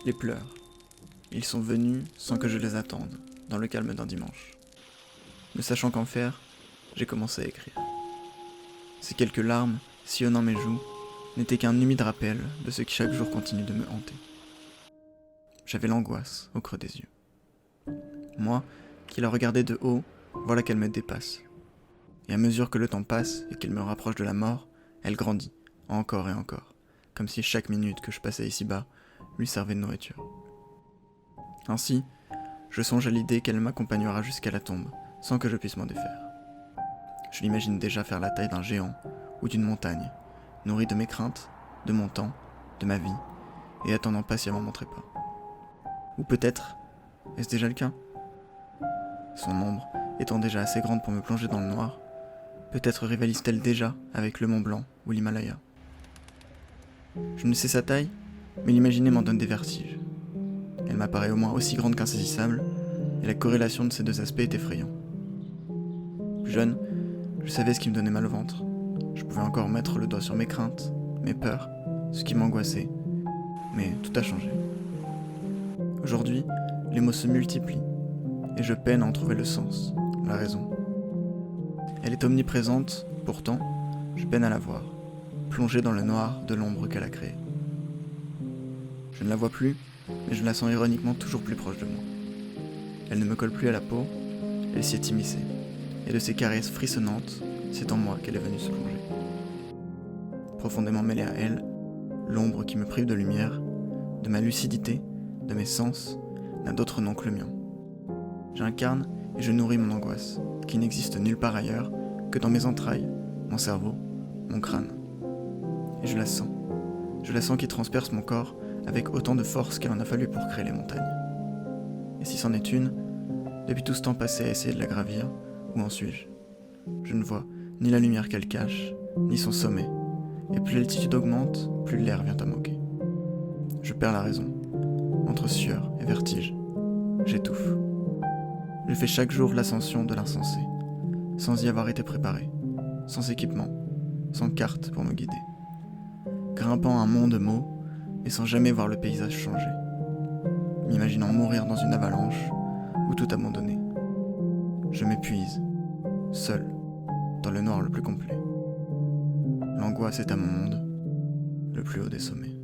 Les pleurs. Ils sont venus sans que je les attende, dans le calme d'un dimanche. Ne sachant qu'en faire, j'ai commencé à écrire. Ces quelques larmes, sillonnant mes joues, n'étaient qu'un humide rappel de ce qui chaque jour continue de me hanter. J'avais l'angoisse au creux des yeux. Moi, qui la regardais de haut, voilà qu'elle me dépasse. Et à mesure que le temps passe et qu'elle me rapproche de la mort, elle grandit, encore et encore, comme si chaque minute que je passais ici-bas lui servait de nourriture. Ainsi, je songe à l'idée qu'elle m'accompagnera jusqu'à la tombe, sans que je puisse m'en défaire. Je l'imagine déjà faire la taille d'un géant ou d'une montagne, nourrie de mes craintes, de mon temps, de ma vie, et attendant patiemment mon trépas. Ou peut-être, est-ce déjà le cas ? Son ombre étant déjà assez grande pour me plonger dans le noir, peut-être rivalise-t-elle déjà avec le Mont Blanc ou l'Himalaya. Je ne sais sa taille, mais l'imaginer m'en donne des vertiges. Elle m'apparaît au moins aussi grande qu'insaisissable, et la corrélation de ces deux aspects est effrayante. Plus jeune, je savais ce qui me donnait mal au ventre. Je pouvais encore mettre le doigt sur mes craintes, mes peurs, ce qui m'angoissait, mais tout a changé. Aujourd'hui, les mots se multiplient, et je peine à en trouver le sens, la raison. Elle est omniprésente, pourtant, je peine à la voir, plongée dans le noir de l'ombre qu'elle a créée. Je ne la vois plus, mais je la sens ironiquement toujours plus proche de moi. Elle ne me colle plus à la peau, elle s'y est immiscée, et de ses caresses frissonnantes, c'est en moi qu'elle est venue se plonger. Profondément mêlée à elle, l'ombre qui me prive de lumière, de ma lucidité, de mes sens, n'a d'autre nom que le mien. J'incarne et je nourris mon angoisse, qui n'existe nulle part ailleurs que dans mes entrailles, mon cerveau, mon crâne. Et je la sens qui transperce mon corps avec autant de force qu'il en a fallu pour créer les montagnes. Et si c'en est une, depuis tout ce temps passé à essayer de la gravir, où en suis-je ? Je ne vois ni la lumière qu'elle cache, ni son sommet, et plus l'altitude augmente, plus l'air vient à manquer. Je perds la raison. Entre sueur et vertige, j'étouffe. Je fais chaque jour l'ascension de l'insensé, sans y avoir été préparé, sans équipement, sans carte pour me guider. Grimpant un mont de mots, mais sans jamais voir le paysage changer. M'imaginant mourir dans une avalanche, ou tout abandonner. Je m'épuise, seul, dans le noir le plus complet. L'angoisse est à mon monde, le plus haut des sommets.